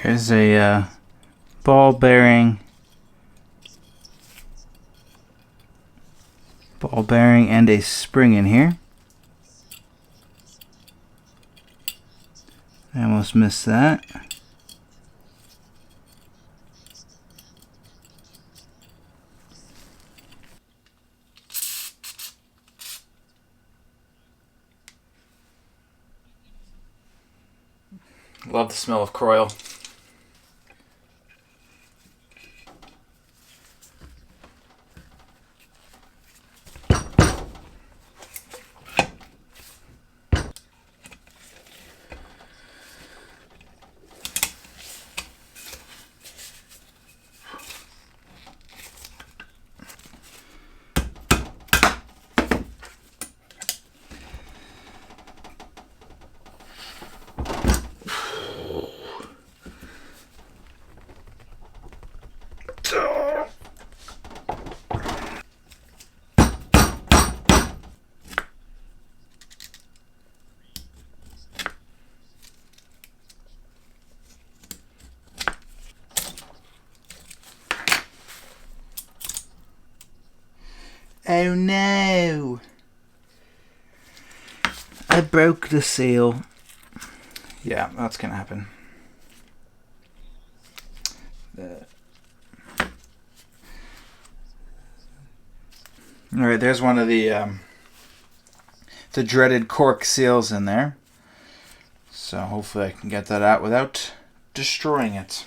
There's a ball bearing and a spring in here. I almost missed that. Love the smell of Croyle. Oh no! I broke the seal. Yeah, that's gonna happen. Alright, there's one of the dreaded cork seals in there. So hopefully I can get that out without destroying it.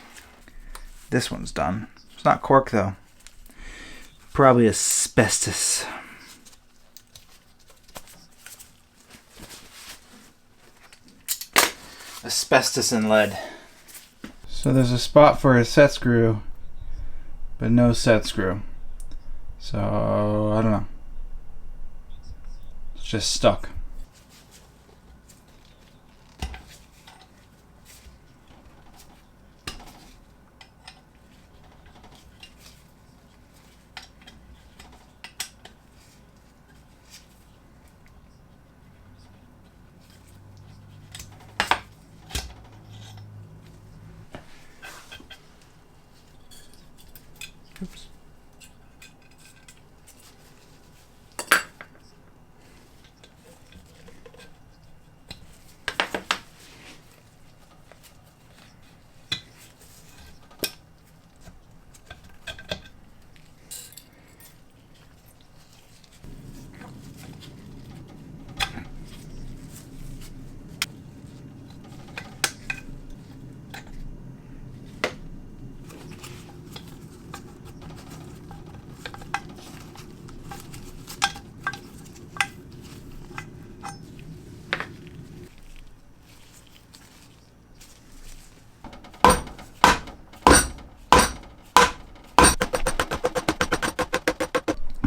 This one's done. It's not cork though. Probably asbestos. Asbestos and lead. So there's a spot for a set screw, but no set screw. So I don't know. It's just stuck. Oops.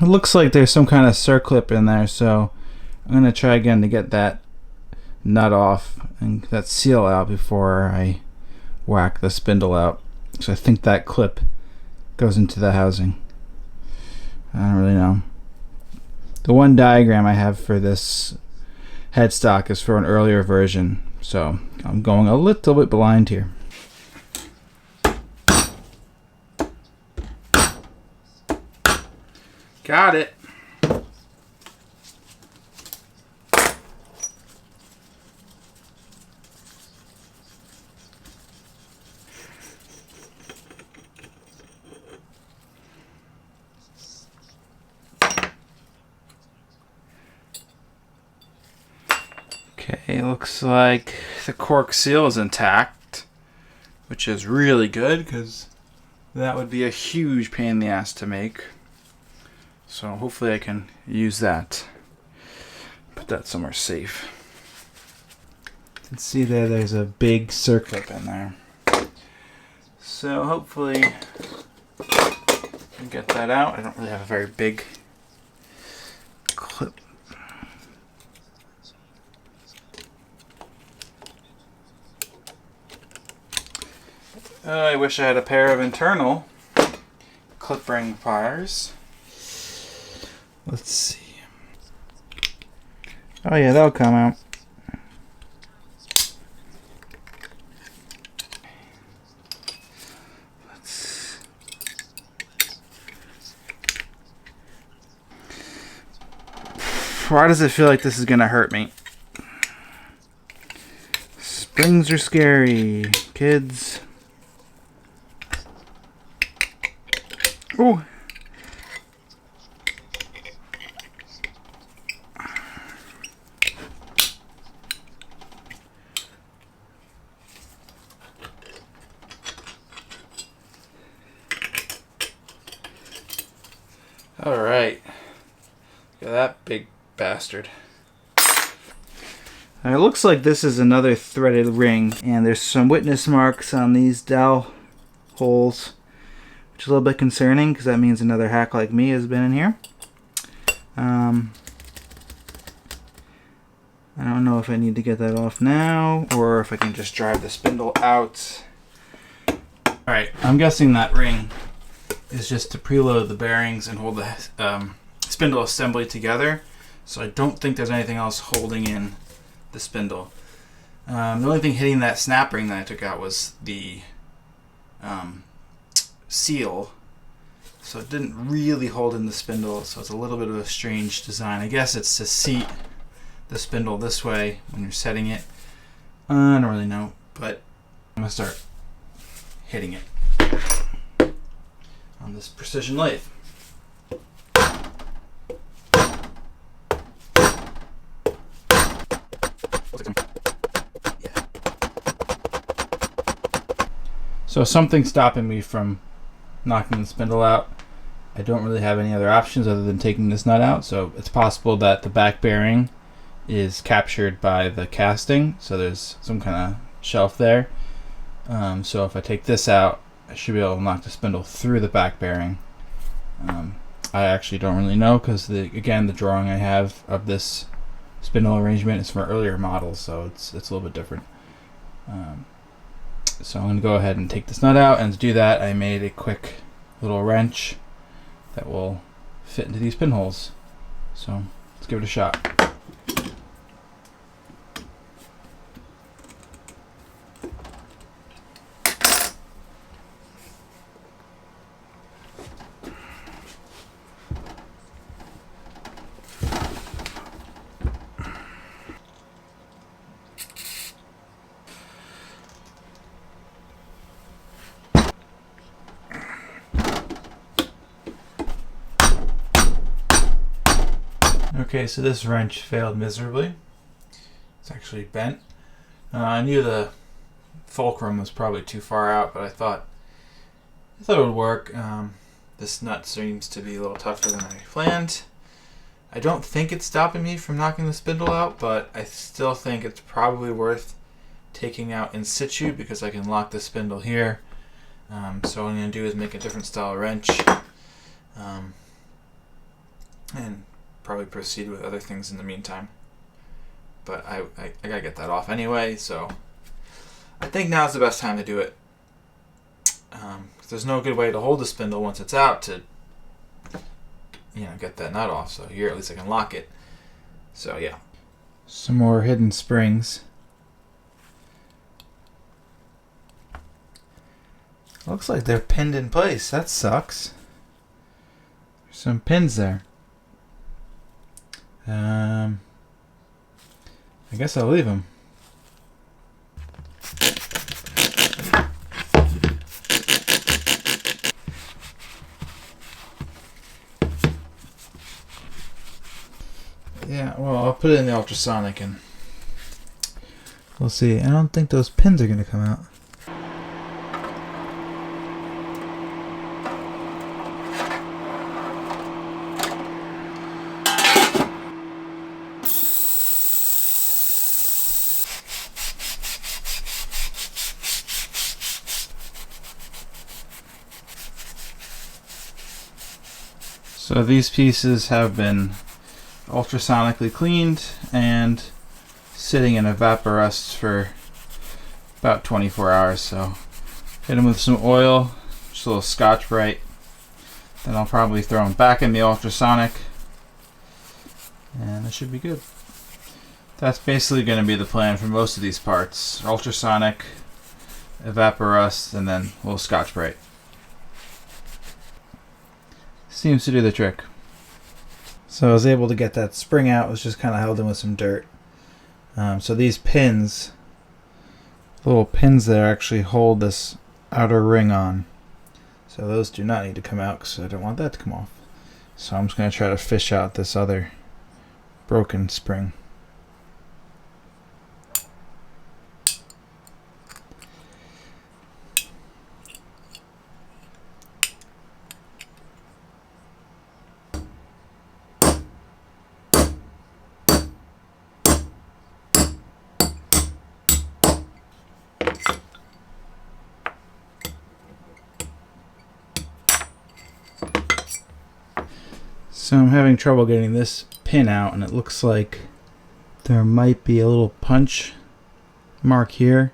It looks like there's some kind of circlip in there, so I'm going to try again to get that nut off and that seal out before I whack the spindle out. So I think that clip goes into the housing. I don't really know. The one diagram I have for this headstock is for an earlier version, so I'm going a little bit blind here. Got it. Okay, looks like the cork seal is intact, which is really good because that would be a huge pain in the ass to make. So hopefully I can use that. Put that somewhere safe. You can see there's a big circlip in there. So hopefully I can get that out. I don't really have a very big clip. I wish I had a pair of internal clip ring pliers. Let's see. Oh yeah, that'll come out. Why does it feel like this is gonna hurt me? Springs are scary, kids. Ooh. All right. Look at that big bastard. It looks like this is another threaded ring, and there's some witness marks on these dowel holes, which is a little bit concerning because that means another hack like me has been in here. I don't know if I need to get that off now or if I can just drive the spindle out. Alright, I'm guessing that ring is just to preload the bearings and hold the spindle assembly together, so I don't think there's anything else holding in the spindle. The only thing hitting that snap ring that I took out was the seal, so it didn't really hold in the spindle, so it's a little bit of a strange design. I guess it's to seat the spindle this way when you're setting it. I don't really know, but I'm gonna start hitting it on this precision lathe. So something's stopping me from knocking the spindle out. I don't really have any other options other than taking this nut out, so it's possible that the back bearing is captured by the casting, so there's some kind of shelf there. So if I take this out, I should be able to knock the spindle through the back bearing. I actually don't really know because again the drawing I have of this spindle arrangement is for earlier models, so it's a little bit different. So I'm going to go ahead and take this nut out, and to do that I made a quick little wrench that will fit into these pinholes. So let's give it a shot. Okay, so this wrench failed miserably. It's actually bent. I knew the fulcrum was probably too far out, but I thought it would work. This nut seems to be a little tougher than I planned. I don't think it's stopping me from knocking the spindle out, but I still think it's probably worth taking out in situ because I can lock the spindle here. So what I'm going to do is make a different style wrench and probably proceed with other things in the meantime. But I gotta get that off anyway, so I think now's the best time to do it. There's no good way to hold the spindle once it's out to, get that nut off. So here at least I can lock it. So yeah. Some more hidden springs. Looks like they're pinned in place. That sucks. There's some pins there. I guess I'll leave them. Yeah, well, I'll put it in the ultrasonic and we'll see. I don't think those pins are going to come out. So these pieces have been ultrasonically cleaned and sitting in evaporust for about 24 hours. So hit them with some oil, just a little Scotch-Brite. Then I'll probably throw them back in the ultrasonic and it should be good. That's basically going to be the plan for most of these parts. Ultrasonic, evaporust, and then a little Scotch-Brite. Seems to do the trick. So I was able to get that spring out. It was just kind of held in with some dirt. So these pins, little pins there, actually hold this outer ring on. So those do not need to come out because I don't want that to come off. So I'm just going to try to fish out this other broken spring. So I'm having trouble getting this pin out, and it looks like there might be a little punch mark here.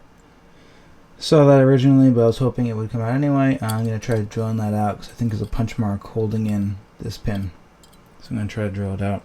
Saw that originally, but I was hoping it would come out anyway. I'm going to try drilling that out because I think there's a punch mark holding in this pin. So I'm going to try to drill it out.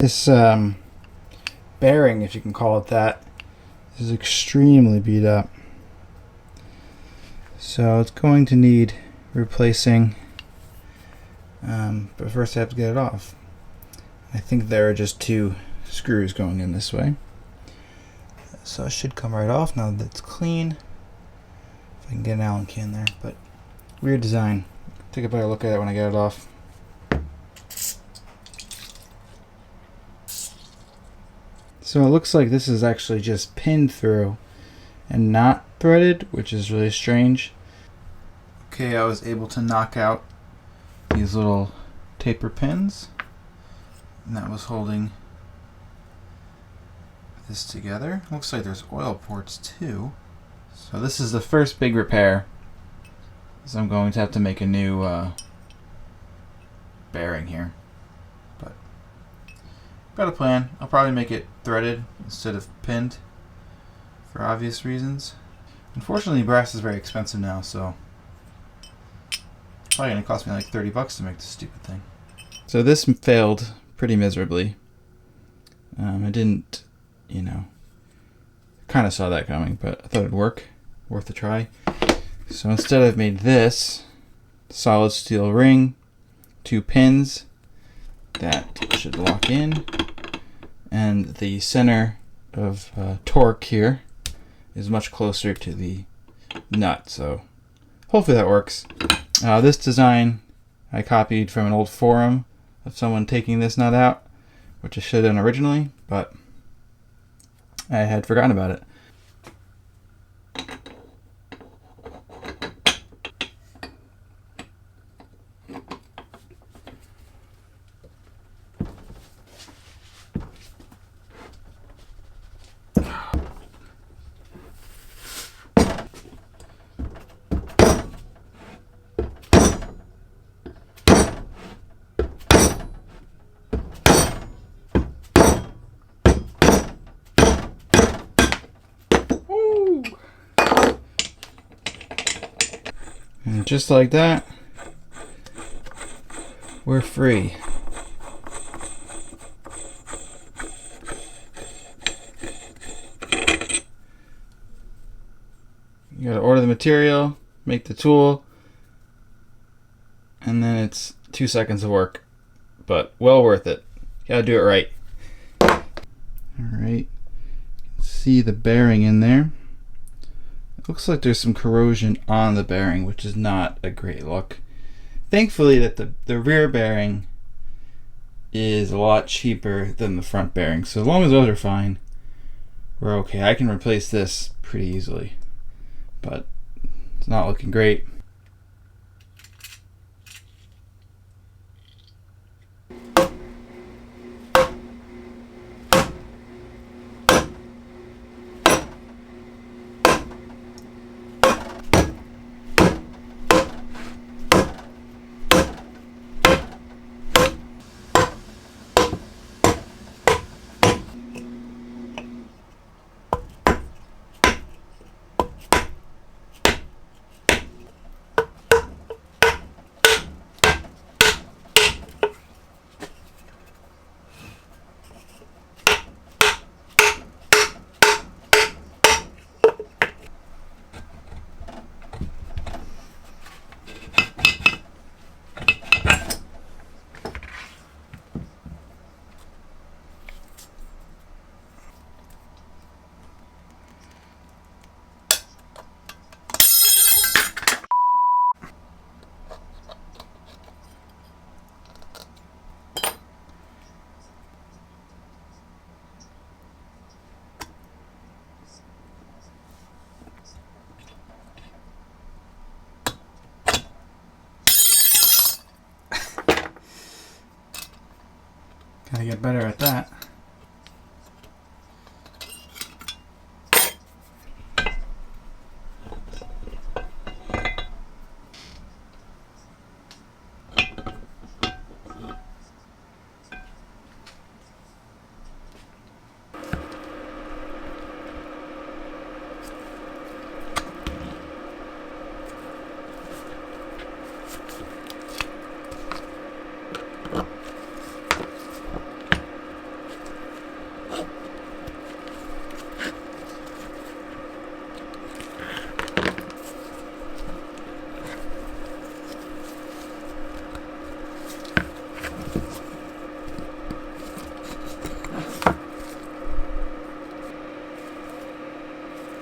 This bearing, if you can call it that, is extremely beat up. So it's going to need replacing, but first I have to get it off. I think there are just 2 screws going in this way. So it should come right off now that it's clean. If I can get an Allen key in there, but weird design. Take a better look at it when I get it off. So it looks like this is actually just pinned through and not threaded, which is really strange. Okay, I was able to knock out these little taper pins, and that was holding this together. Looks like there's oil ports too. So this is the first big repair, so I'm going to have to make a new bearing here. But got a plan. I'll probably make it threaded instead of pinned for obvious reasons. Unfortunately, brass is very expensive now, so it's probably going to cost me like $30 to make this stupid thing. So this failed pretty miserably. I didn't, kind of saw that coming, but I thought it'd work. Worth a try. So instead I've made this solid steel ring, 2 pins that should lock in, and the center of torque here is much closer to the nut, so hopefully that works. This design I copied from an old forum of someone taking this nut out, which I should have done originally, but I had forgotten about it. And just like that, we're free. You gotta order the material, make the tool, and then it's 2 seconds of work, but well worth it. You gotta do it right. Alright, see the bearing in there. Looks like there's some corrosion on the bearing, which is not a great look. Thankfully that the rear bearing is a lot cheaper than the front bearing, so as long as those are fine, we're okay. I can replace this pretty easily, but it's not looking great. Gotta get better at that.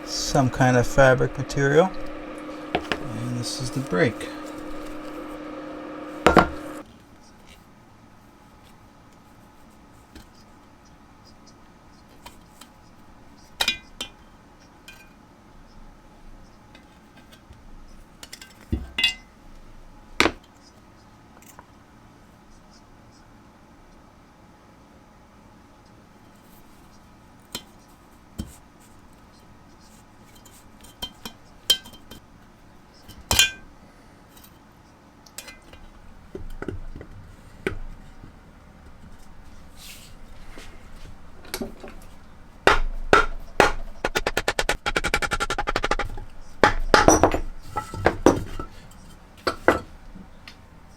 Some kind of fabric material, and this is the brake.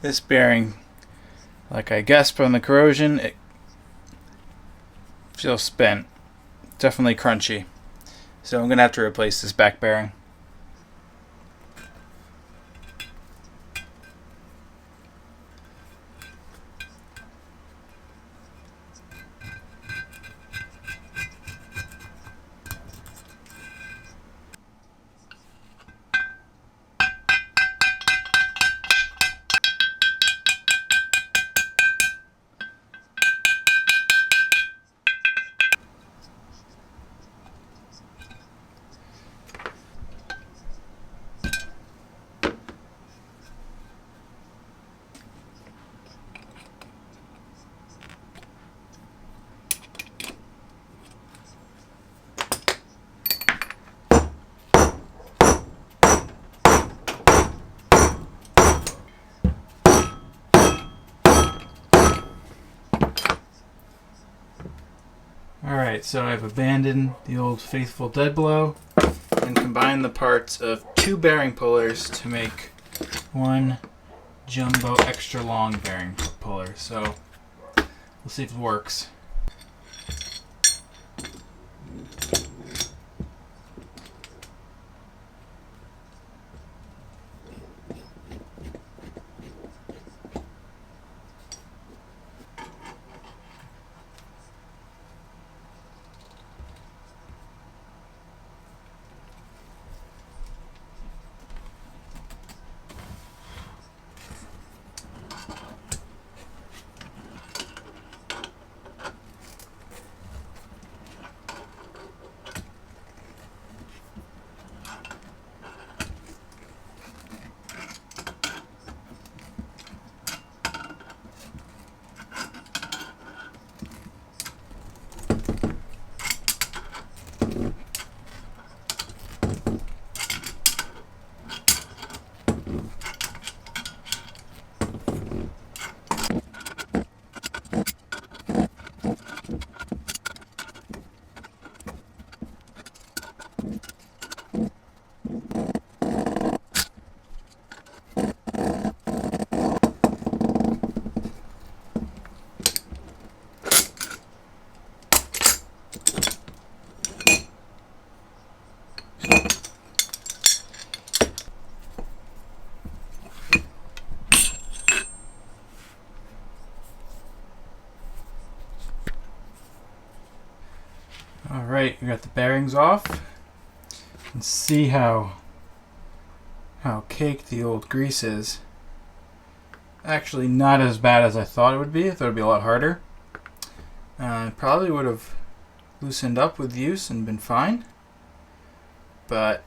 This bearing, like I guessed from the corrosion, it feels spent. Definitely crunchy. So I'm going to have to replace this back bearing. Alright, so I've abandoned the old faithful dead blow and combined the parts of two bearing pullers to make one jumbo extra long bearing puller. So we'll see if it works. Alright, we got the bearings off. And see how caked the old grease is. Actually not as bad as I thought it would be. I thought it would be a lot harder. Probably would have loosened up with use and been fine. But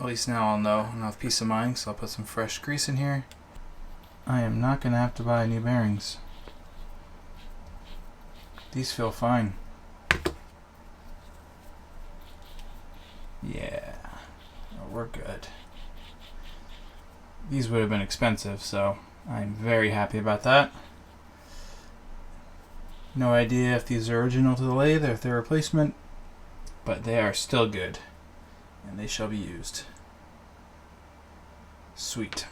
at least now I'll know and I'll have peace of mind, so I'll put some fresh grease in here. I am not going to have to buy new bearings. These feel fine. Yeah, we're good. These would have been expensive, so I'm very happy about that. No idea if these are original to the lathe or if they're a replacement, but they are still good, and they shall be used. Sweet.